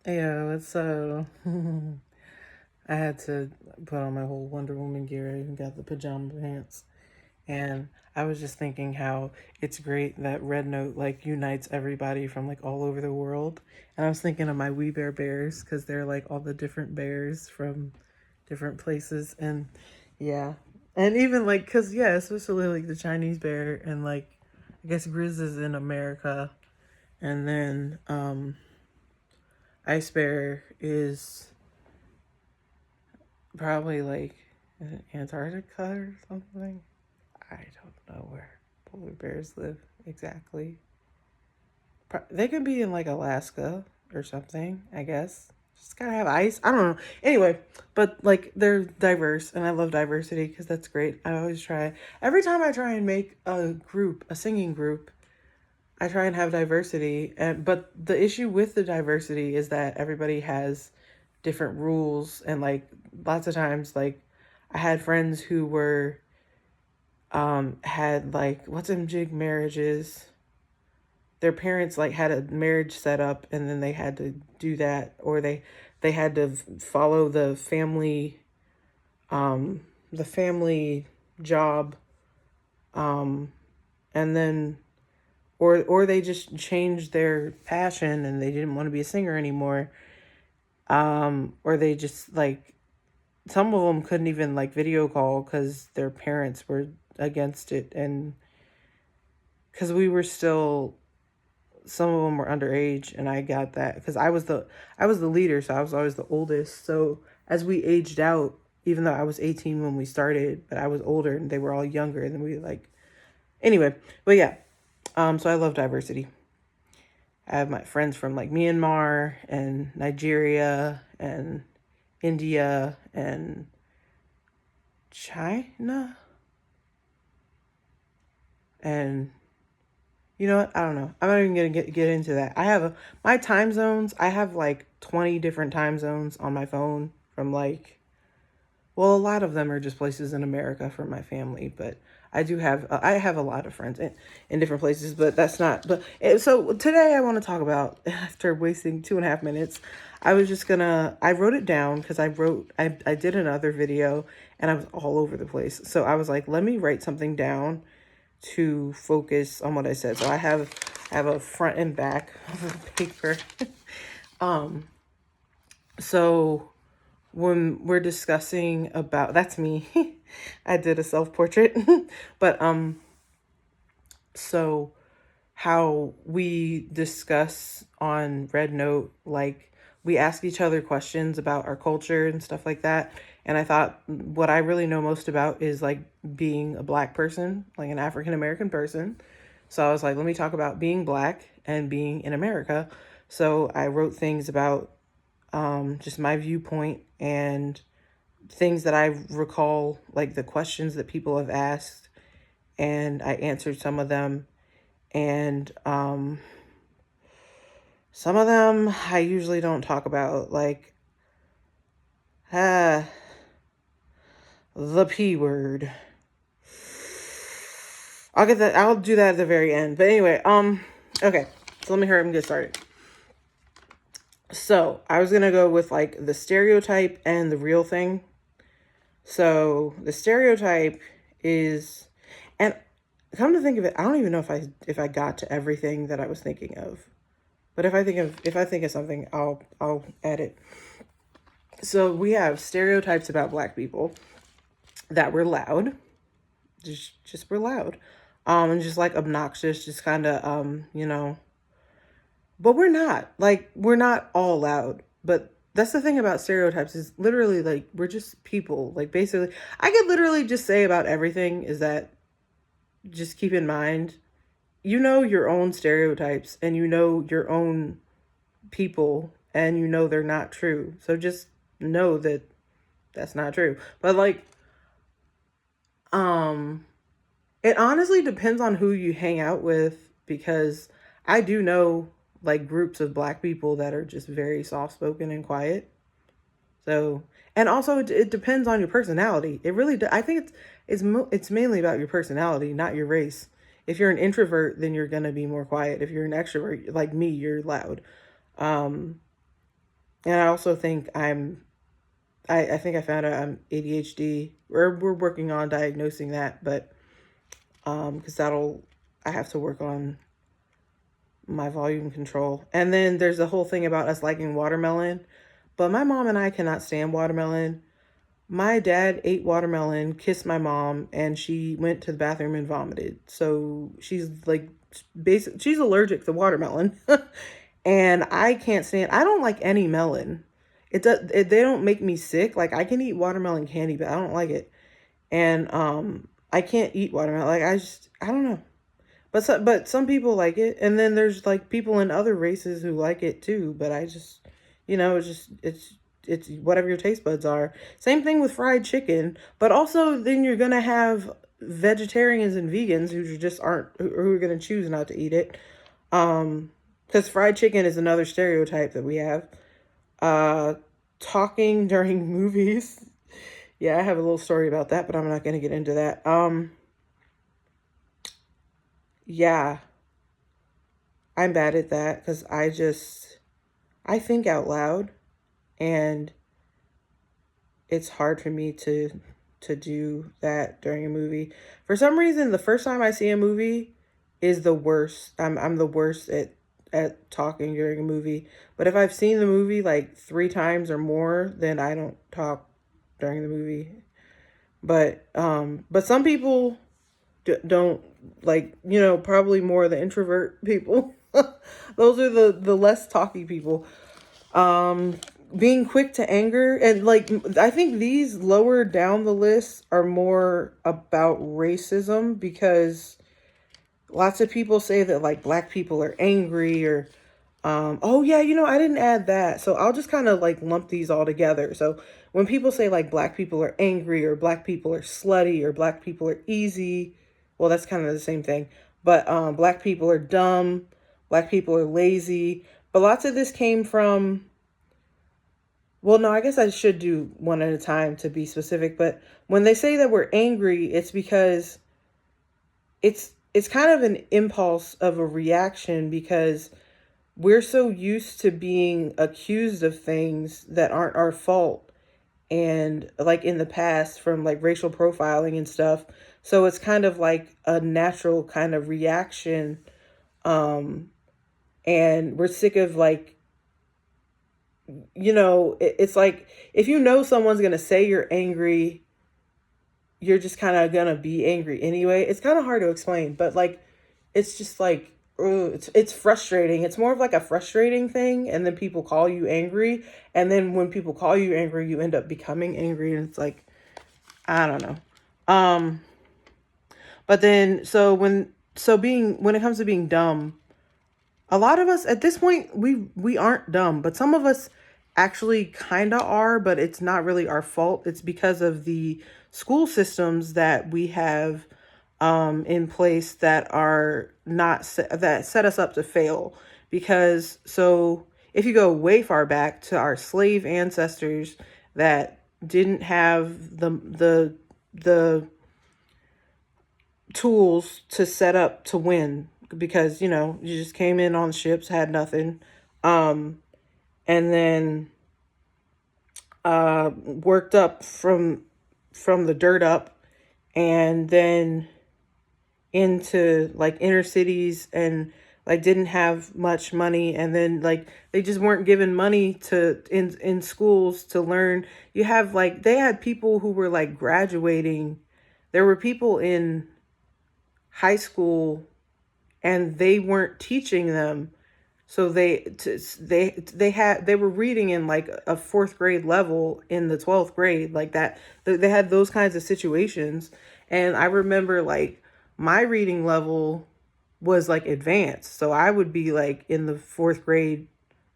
Yeah, it's I had to put on my whole Wonder Woman gear. I even got the pajama pants. And I was just thinking how it's great that Red Note like unites everybody from like all over the world. And I was thinking of my We Bear Bears because they're like all the different bears from different places. And yeah. And even like, because yeah, especially like the Chinese bear and like, I guess Grizz is in America. And then Ice Bear is probably like Antarctica or something. I don't know where polar bears live exactly. They could be in like Alaska or something, I guess. Just gotta have ice. I don't know. Anyway, but like they're diverse, and I love diversity because that's great. I always try. Every time I try and make a group, a singing group, I try and have diversity. And but the issue with the diversity is that everybody has different rules, and like lots of times, like I had friends who were had like what's them jig marriages. Their parents like had a marriage set up and then they had to do that, or they had to follow the family job, um and then or they just changed their passion and they didn't want to be a singer anymore, or they just like some of them couldn't even like video call because their parents were against it, and because we were still some of them were underage, and I got that because I was the leader, so I was always the oldest. So as we aged out, even though I was 18 when we started, but I was older and they were all younger, and then we like anyway. But yeah, so I love diversity. I have my friends from like Myanmar and Nigeria and India and China, and you know what? I don't know. I'm not even gonna get into that. My time zones. I have like 20 different time zones on my phone from like, well, a lot of them are just places in America for my family, but I have a lot of friends in different places, but that's not. But so today I want to talk about after wasting 2.5 minutes. I wrote it down because I did another video and I was all over the place. So I was like, let me write something down to focus on what I said. So I have a front and back of the paper. um, so when we're discussing about that's me, I did a self portrait, but so how we discuss on Red Note, like we ask each other questions about our culture and stuff like that. And I thought what I really know most about is like being a black person, like an African American person. So I was like, let me talk about being black and being in America. So I wrote things about just my viewpoint and things that I recall, like the questions that people have asked, and I answered some of them. And some of them I usually don't talk about, like uh, the P word. I'll do that at the very end. But anyway, okay. So let me hurry up and get started. So I was gonna go with like the stereotype and the real thing. So the stereotype is, and come to think of it, I don't even know if I got to everything that I was thinking of. But if I think of something, I'll add it. So we have stereotypes about black people that we're loud, just we're loud, and just like obnoxious, just kind of but we're not all loud. But that's the thing about stereotypes is literally like we're just people. Like basically, I could literally just say about everything is that just keep in mind, you know your own stereotypes and you know your own people and you know they're not true. So just know that that's not true. But like um it honestly depends on who you hang out with, because I do know like groups of black people that are just very soft spoken and quiet. So, and also it depends on your personality. It really I think it's mainly about your personality, not your race. If you're an introvert, then you're going to be more quiet. If you're an extrovert like me, you're loud. Um And I also think I think I found out I'm ADHD. We're working on diagnosing that, but because I have to work on my volume control. And then there's the whole thing about us liking watermelon, but my mom and I cannot stand watermelon. My dad ate watermelon, kissed my mom, and she went to the bathroom and vomited. So she's like, she's allergic to watermelon. And I can't stand, I don't like any melon. They don't make me sick. Like I can eat watermelon candy, but I don't like it. And I can't eat watermelon. Like I don't know. But some people like it, and then there's like people in other races who like it too. But I just, it's whatever your taste buds are. Same thing with fried chicken, but also then you're gonna have vegetarians and vegans who just aren't who are gonna choose not to eat it. Because fried chicken is another stereotype that we have. Uh, Talking during movies. Yeah, I have a little story about that, but I'm not gonna get into that. Yeah, I'm bad at that because I think out loud, and it's hard for me to do that during a movie. For some reason, the first time I see a movie is the worst. I'm the worst at talking during a movie. But if I've seen the movie like 3 times or more, then I don't talk during the movie. But some people don't, like, probably more the introvert people. Those are the less talky people. Um, Being quick to anger, and like I think these lower down the list are more about racism, because lots of people say that like black people are angry, or oh yeah, I didn't add that. So I'll just kind of like lump these all together. So when people say like black people are angry, or black people are slutty, or black people are easy, well, that's kind of the same thing. But black people are dumb, black people are lazy. But lots of this came from, well, no, I guess I should do one at a time to be specific. But when they say that we're angry, it's because it's kind of an impulse of a reaction, because we're so used to being accused of things that aren't our fault, and like in the past from like racial profiling and stuff. So it's kind of like a natural kind of reaction. Um and we're sick of like, it's like if someone's going to say you're angry, you're just kind of going to be angry anyway. It's kind of hard to explain, but like it's just like, ugh, it's frustrating. It's more of like a frustrating thing, and then people call you angry, and then when people call you angry, you end up becoming angry, and it's like, I don't know. Um but then when it comes to being dumb, a lot of us at this point, we aren't dumb, but some of us actually kind of are, but it's not really our fault. It's because of the school systems that we have in place that are not that set us up to fail. Because so if you go way far back to our slave ancestors that didn't have the tools to set up to win, because you just came in on ships, had nothing, um and then worked up from the dirt up, and then into like inner cities, and like didn't have much money, and then like they just weren't given money to in schools to learn. You have like they had people who were like graduating. There were people in high school, and they weren't teaching them. So they were reading in like a fourth grade level in the 12th grade, like that. They had those kinds of situations. And I remember like my reading level was like advanced. So I would be like in the fourth grade.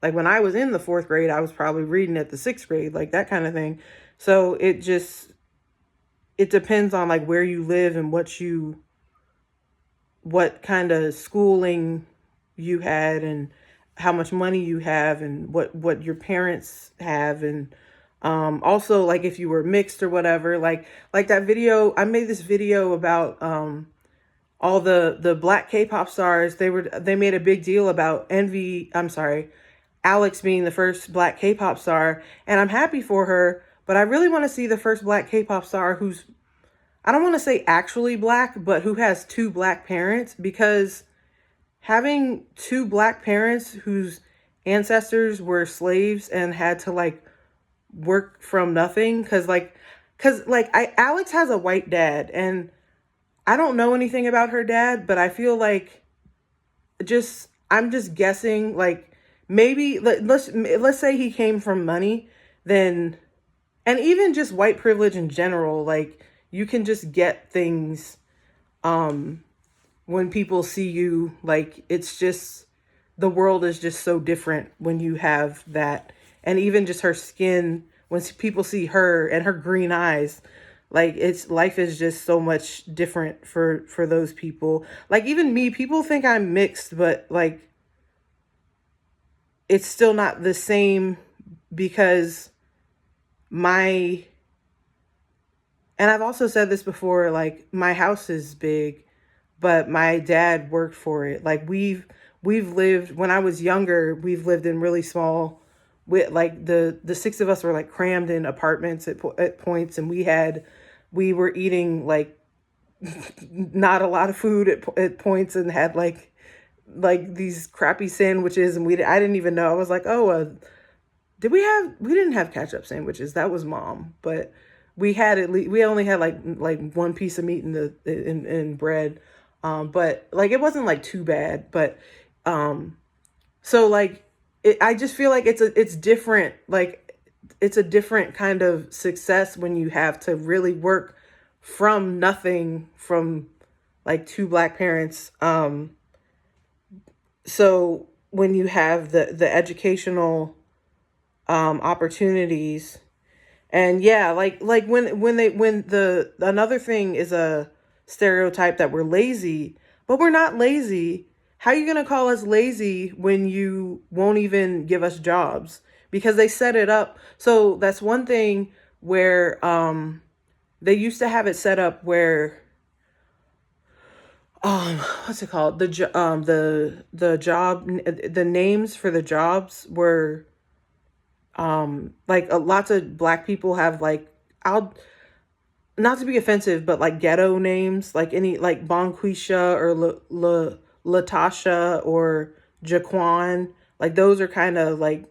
Like when I was in the fourth grade, I was probably reading at the sixth grade, like that kind of thing. So it depends on like where you live, and what kind of schooling you had, and how much money you have, and what your parents have, and also like if you were mixed or whatever. Like that video, I made this video about all the black K-pop stars. They made a big deal about Envy, I'm sorry, Alex being the first black K-pop star, and I'm happy for her, but I really want to see the first black K-pop star who's, I don't want to say actually black, but who has two black parents, because having two black parents whose ancestors were slaves and had to like work from nothing, cuz like I Alex has a white dad, and I don't know anything about her dad, but I feel like just I'm just guessing, like maybe let's say he came from money, then, and even just white privilege in general, like you can just get things um when people see you, like it's just, the world is just so different when you have that. And even just her skin, when people see her and her green eyes, like it's, life is just so much different for those people. Like even me, people think I'm mixed, but like it's still not the same, because my, and I've also said this before, like my house is big, but my dad worked for it. Like we've lived, when I was younger, we've lived in really small, with like the six of us were like crammed in apartments at points, and we were eating like not a lot of food at points, and had like these crappy sandwiches, and I didn't even know. I was like, oh, we didn't have ketchup sandwiches. That was mom, but we had, at least we only had like one piece of meat in bread. But like it wasn't like too bad, but so like I just feel like it's different. Like it's a different kind of success when you have to really work from nothing, from like two black parents. So when you have the educational opportunities, and yeah, like when the another thing is a stereotype that we're lazy, but we're not lazy. How are you gonna call us lazy when you won't even give us jobs? Because they set it up. So that's one thing where they used to have it set up where what's it called, the job, the names for the jobs were like lots of black people have like, I'll, not to be offensive, but like ghetto names, like any, like Bonquisha or Latasha or Jaquan, like those are kind of like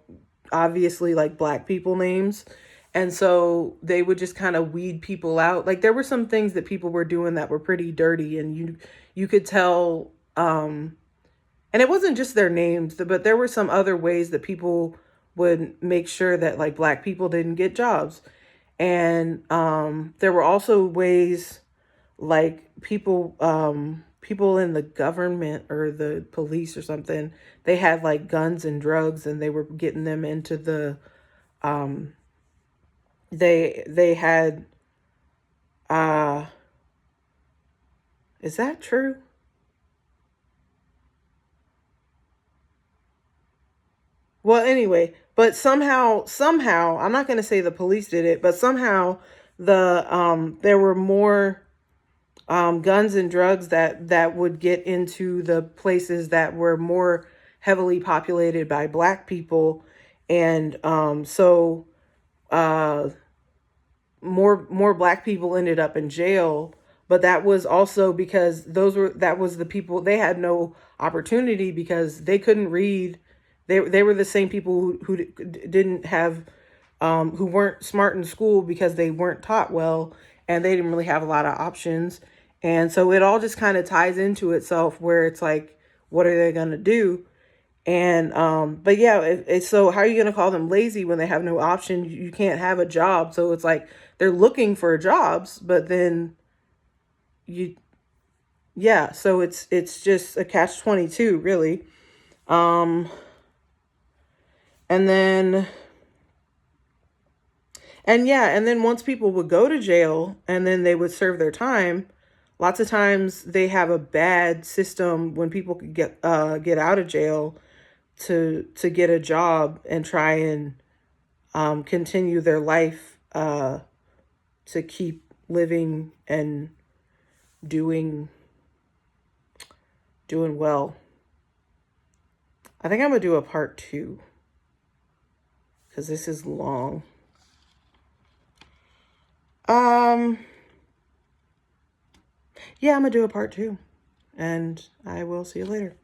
obviously like black people names. And so they would just kind of weed people out. Like there were some things that people were doing that were pretty dirty, and you could tell, and it wasn't just their names, but there were some other ways that people would make sure that like black people didn't get jobs. And there were also ways, like people in the government or the police or something, they had like guns and drugs, and they were getting them into the um they had uh is that true? Well, anyway, but somehow, I'm not going to say the police did it, but somehow there were more guns and drugs that would get into the places that were more heavily populated by black people. And so uh, more black people ended up in jail. But that was also because that was the people, they had no opportunity because they couldn't read. They were the same people who didn't have, who weren't smart in school because they weren't taught well, and they didn't really have a lot of options. And so it all just kind of ties into itself, where it's like, what are they going to do? And but yeah, so how are you going to call them lazy when they have no option? You can't have a job. So it's like they're looking for jobs, but then you, yeah, so it's just a catch 22 really. Um and then and yeah, and then once people would go to jail and then they would serve their time, lots of times they have a bad system when people could get out of jail to get a job and try and continue their life, to keep living and doing doing well. I think I'm gonna do a part two. because this is long. Yeah, I'm gonna do a part 2, and I will see you later.